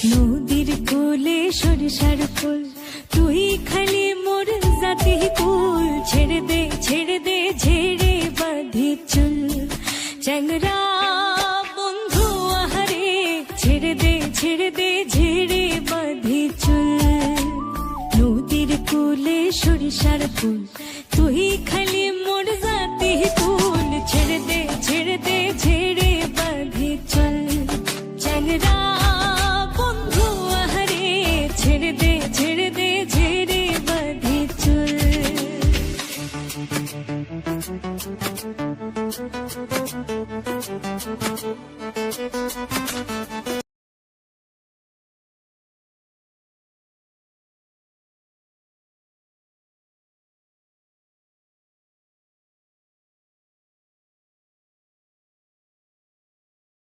নদীর কোলে সরিষার ফুল, তুই খালি মোর জাতি কুল। ছেড়ে দে ঝেড়ে বাঁধি চুল, চ্যাংরা বন্ধু আহারে। ছেড়ে দে ঝেড়ে বাঁধি চুল। নদীর কোলে সরিষার ফুল, তুই খালি মোর জাতি কুল। ছেড়ে দে ঝেড়ে বাঁধি চুল, চ্যাংরা বন্ধু আহারে। ছেড়ে দে ঝেড়ে বাঁধি চুল।